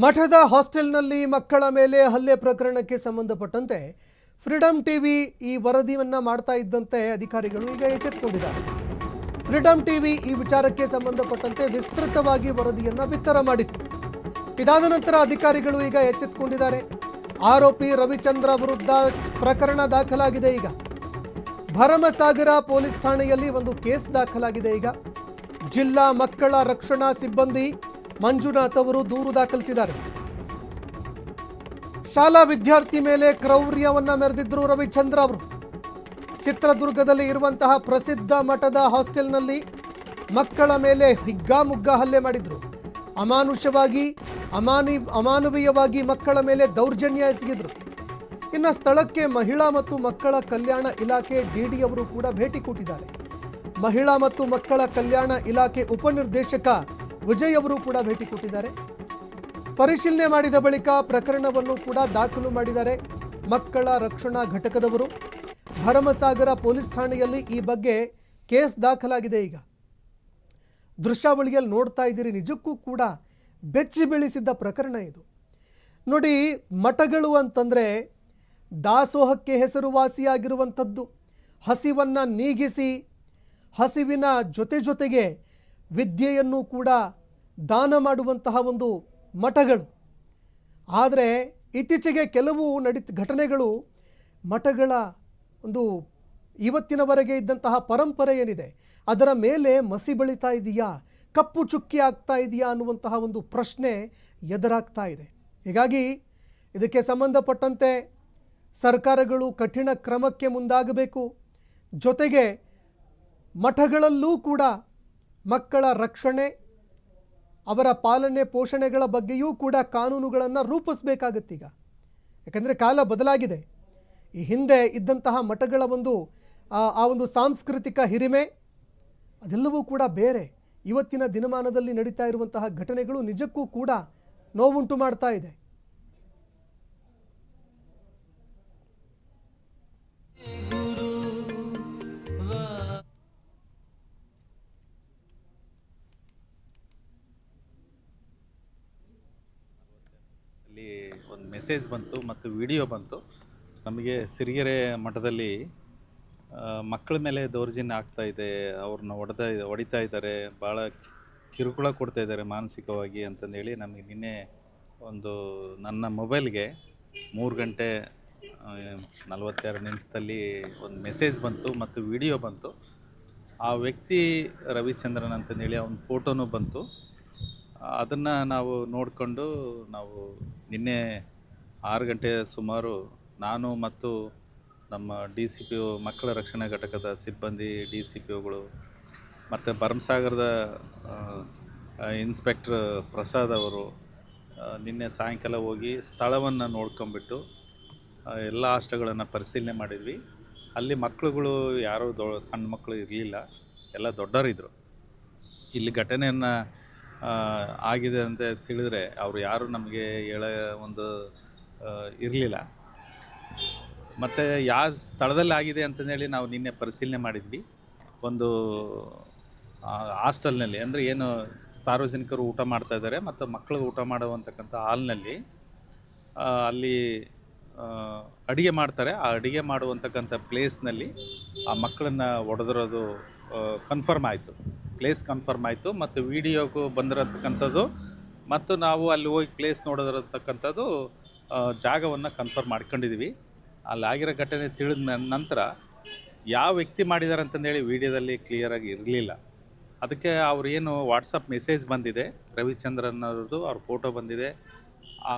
ಮಠದ ಹಾಸ್ಟೆಲ್ನಲ್ಲಿ ಮಕ್ಕಳ ಮೇಲೆ ಹಲ್ಲೆ ಪ್ರಕರಣಕ್ಕೆ ಸಂಬಂಧಪಟ್ಟಂತೆ ಫ್ರೀಡಂ ಟಿವಿ ಈ ವರದಿಯನ್ನು ಮಾಡ್ತಾ ಇದ್ದಂತೆ ಅಧಿಕಾರಿಗಳು ಈಗ ಎಚ್ಚೆತ್ತುಕೊಂಡಿದ್ದಾರೆ. ಫ್ರೀಡಂ ಟಿವಿ ಈ ವಿಚಾರಕ್ಕೆ ಸಂಬಂಧಪಟ್ಟಂತೆ ವಿಸ್ತೃತವಾಗಿ ವರದಿಯನ್ನು ಬಿತ್ತರ ಮಾಡಿತ್ತು. ಇದಾದ ನಂತರ ಅಧಿಕಾರಿಗಳು ಈಗ ಎಚ್ಚೆತ್ತುಕೊಂಡಿದ್ದಾರೆ. ಆರೋಪಿ ರವಿಚಂದ್ರ ವಿರುದ್ಧ ಪ್ರಕರಣ ದಾಖಲಾಗಿದೆ. ಈಗ ಭರಮಸಾಗರ ಪೊಲೀಸ್ ಠಾಣೆಯಲ್ಲಿ ಒಂದು ಕೇಸ್ ದಾಖಲಾಗಿದೆ. ಈಗ ಜಿಲ್ಲಾ ಮಕ್ಕಳ ರಕ್ಷಣಾ ಸಿಬ್ಬಂದಿ ಮಂಜುನಾಥ್ ಅವರು ದೂರು ದಾಖಲಿಸಿದ್ದಾರೆ. ಶಾಲಾ ವಿದ್ಯಾರ್ಥಿ ಮೇಲೆ ಕ್ರೌರ್ಯವನ್ನ ಮೆರೆದಿದ್ರು ರವಿಚಂದ್ರ ಅವರು. ಚಿತ್ರದುರ್ಗದಲ್ಲಿ ಇರುವಂತಹ ಪ್ರಸಿದ್ಧ ಮಠದ ಹಾಸ್ಟೆಲ್ನಲ್ಲಿ ಮಕ್ಕಳ ಮೇಲೆ ಹಿಗ್ಗಾಮುಗ್ಗ ಹಲ್ಲೆ ಮಾಡಿದ್ರು. ಅಮಾನುಷವಾಗಿ ಅಮಾನವೀಯವಾಗಿ ಮಕ್ಕಳ ಮೇಲೆ ದೌರ್ಜನ್ಯ ಎಸಗಿದ್ರು. ಇನ್ನು ಸ್ಥಳಕ್ಕೆ ಮಹಿಳಾ ಮತ್ತು ಮಕ್ಕಳ ಕಲ್ಯಾಣ ಇಲಾಖೆ ಡಿಡಿ ಅವರು ಕೂಡ ಭೇಟಿ ಕೊಟ್ಟಿದ್ದಾರೆ. ಮಹಿಳಾ ಮತ್ತು ಮಕ್ಕಳ ಕಲ್ಯಾಣ ಇಲಾಖೆ ಉಪನಿರ್ದೇಶಕ ವಿಜಯ್ ಅವರು ಕೂಡ ಭೇಟಿ ಕೊಟ್ಟಿದ್ದಾರೆ. ಪರಿಶೀಲನೆ ಮಾಡಿದ ಬಳಿಕ ಪ್ರಕರಣವನ್ನು ಕೂಡ ದಾಖಲು ಮಾಡಿದ್ದಾರೆ ಮಕ್ಕಳ ರಕ್ಷಣಾ ಘಟಕದವರು. ಭರಮಸಾಗರ ಪೊಲೀಸ್ ಠಾಣೆಯಲ್ಲಿ ಈ ಬಗ್ಗೆ ಕೇಸ್ ದಾಖಲಾಗಿದೆ. ಈಗ ದೃಶ್ಯಾವಳಿಯಲ್ಲಿ ನೋಡ್ತಾ ಇದ್ದೀರಿ, ನಿಜಕ್ಕೂ ಕೂಡ ಬೆಚ್ಚಿ ಬೀಳಿಸಿದ್ದ ಪ್ರಕರಣ ಇದು. ನೋಡಿ, ಮಠಗಳು ಅಂತಂದರೆ ದಾಸೋಹಕ್ಕೆ ಹೆಸರುವಾಸಿಯಾಗಿರುವಂಥದ್ದು. ಹಸಿವನ್ನು ನೀಗಿಸಿ ಹಸಿವಿನ ಜೊತೆಗೆ ವಿದ್ಯೆಯನ್ನು ಕೂಡ ದಾನ ಮಾಡುವಂತಹ ಒಂದು ಮಠಗಳು. ಆದರೆ ಇತ್ತೀಚೆಗೆ ಕೆಲವು ಘಟನೆಗಳು ಮಠಗಳ ಒಂದು ಇವತ್ತಿನವರೆಗೆ ಇದ್ದಂತಹ ಪರಂಪರೆ ಏನಿದೆ ಅದರ ಮೇಲೆ ಮಸಿ ಬಳಿತಾ ಇದೆಯಾ, ಕಪ್ಪು ಚುಕ್ಕಿ ಆಗ್ತಾ ಇದೆಯಾ ಅನ್ನುವಂತಹ ಒಂದು ಪ್ರಶ್ನೆ ಎದುರಾಗ್ತಾ ಇದೆ. ಹೀಗಾಗಿ ಇದಕ್ಕೆ ಸಂಬಂಧಪಟ್ಟಂತೆ ಸರ್ಕಾರಗಳು ಕಠಿಣ ಕ್ರಮಕ್ಕೆ ಮುಂದಾಗಬೇಕು. ಜೊತೆಗೆ ಮಠಗಳಲ್ಲೂ ಕೂಡ ಮಕ್ಕಳ ರಕ್ಷಣೆ, ಅವರ ಪಾಲನೆ ಪೋಷಣೆಗಳ ಬಗ್ಗೆಯೂ ಕೂಡ ಕಾನೂನುಗಳನ್ನು ರೂಪಿಸಬೇಕಾಗತ್ತೀಗ. ಯಾಕಂದರೆ ಕಾಲ ಬದಲಾಗಿದೆ. ಈ ಹಿಂದೆ ಇದ್ದಂತಹ ಮಠಗಳ ಆ ಒಂದು ಸಾಂಸ್ಕೃತಿಕ ಹಿರಿಮೆ ಅದೆಲ್ಲವೂ ಕೂಡ ಬೇರೆ. ಇವತ್ತಿನ ದಿನಮಾನದಲ್ಲಿ ನಡೀತಾ ಇರುವಂತಹ ಘಟನೆಗಳು ನಿಜಕ್ಕೂ ಕೂಡ ನೋವುಂಟು ಮಾಡ್ತಾ ಇದೆ. ಒಂದು ಮೆಸೇಜ್ ಬಂತು ಮತ್ತು ವಿಡಿಯೋ ಬಂತು. ನಮಗೆ ಸಿರಿಗೆರೆ ಮಠದಲ್ಲಿ ಮಕ್ಕಳ ಮೇಲೆ ದೌರ್ಜನ್ಯ ಆಗ್ತಾ ಇದೆ, ಅವ್ರನ್ನ ಹೊಡಿತಾ ಇದ್ದಾರೆ, ಭಾಳ ಕಿರುಕುಳ ಕೊಡ್ತಾ ಇದ್ದಾರೆ ಮಾನಸಿಕವಾಗಿ ಅಂತಂದೇಳಿ ನಮಗೆ ನಿನ್ನೆ ನನ್ನ ಮೊಬೈಲ್ಗೆ 3 ಗಂಟೆ 42 ನಿಮಿಷದಲ್ಲಿ ಒಂದು ಮೆಸೇಜ್ ಬಂತು ಮತ್ತು ವಿಡಿಯೋ ಬಂತು. ಆ ವ್ಯಕ್ತಿ ರವಿಚಂದ್ರನ್ ಅಂತಂದೇಳಿ ಅವನ ಫೋಟೋನೂ ಬಂತು. ಅದನ್ನು ನಾವು ನೋಡಿಕೊಂಡು ನಾವು ನಿನ್ನೆ 6 ಗಂಟೆ ಸುಮಾರು ನಾನು ಮತ್ತು ನಮ್ಮ DCPO ಮಕ್ಕಳ ರಕ್ಷಣಾ ಘಟಕದ ಸಿಬ್ಬಂದಿ DCPOಗಳು ಮತ್ತು ಭರಮಸಾಗರದ ಇನ್ಸ್ಪೆಕ್ಟರ್ ಪ್ರಸಾದ್ ಅವರು ನಿನ್ನೆ ಸಾಯಂಕಾಲ ಹೋಗಿ ಸ್ಥಳವನ್ನು ನೋಡ್ಕೊಂಬಿಟ್ಟು ಎಲ್ಲ ಹಾಸ್ಟೆಲ್ಗಳನ್ನು ಪರಿಶೀಲನೆ ಮಾಡಿದ್ವಿ. ಅಲ್ಲಿ ಮಕ್ಕಳುಗಳು ಯಾರೂ ಸಣ್ಣ ಮಕ್ಕಳು ಇರಲಿಲ್ಲ, ಎಲ್ಲ ದೊಡ್ಡವರಿದ್ದರು. ಇಲ್ಲಿ ಘಟನೆಯನ್ನು ಆಗಿದೆ ಅಂತ ತಿಳಿದ್ರೆ ಅವರು ಯಾರು ನಮಗೆ ಇರಲಿಲ್ಲ. ಮತ್ತು ಯಾವ ಸ್ಥಳದಲ್ಲಿ ಆಗಿದೆ ಅಂತಂದೇಳಿ ನಾವು ನಿನ್ನೆ ಪರಿಶೀಲನೆ ಮಾಡಿದ್ವಿ. ಒಂದು ಹಾಸ್ಟೆಲ್ನಲ್ಲಿ, ಅಂದರೆ ಏನು ಸಾರ್ವಜನಿಕರು ಊಟ ಮಾಡ್ತಾ ಇದ್ದಾರೆ ಮತ್ತು ಮಕ್ಕಳು ಊಟ ಮಾಡುವಂತಕ್ಕಂಥ ಹಾಲ್ನಲ್ಲಿ ಅಲ್ಲಿ ಅಡುಗೆ ಮಾಡ್ತಾರೆ. ಆ ಅಡುಗೆ ಮಾಡುವಂತಕ್ಕಂಥ ಪ್ಲೇಸ್ನಲ್ಲಿ ಆ ಮಕ್ಕಳನ್ನು ಹೊಡೆದಿರೋದು ಕನ್ಫರ್ಮ್ ಆಯಿತು, ಪ್ಲೇಸ್ ಕನ್ಫರ್ಮ್ ಆಯಿತು. ಮತ್ತು ವಿಡಿಯೋಗೂ ಬಂದಿರತಕ್ಕಂಥದ್ದು ಮತ್ತು ನಾವು ಅಲ್ಲಿ ಹೋಗಿ ಪ್ಲೇಸ್ ನೋಡಿರತಕ್ಕಂಥದ್ದು ಜಾಗವನ್ನು ಕನ್ಫರ್ಮ್ ಮಾಡ್ಕೊಂಡಿದ್ದೀವಿ. ಅಲ್ಲಿ ಆಗಿರೋ ಘಟನೆ ತಿಳಿದ ನಂತರ ಯಾವ ವ್ಯಕ್ತಿ ಮಾಡಿದ್ದಾರೆ ಅಂತಂದೇಳಿ ವಿಡಿಯೋದಲ್ಲಿ ಕ್ಲಿಯರಾಗಿ ಇರಲಿಲ್ಲ. ಅದಕ್ಕೆ ಅವ್ರು ಏನು ವಾಟ್ಸಪ್ ಮೆಸೇಜ್ ಬಂದಿದೆ ರವಿಚಂದ್ರನ್ ಅವ್ರದ್ದು, ಅವ್ರ ಫೋಟೋ ಬಂದಿದೆ. ಆ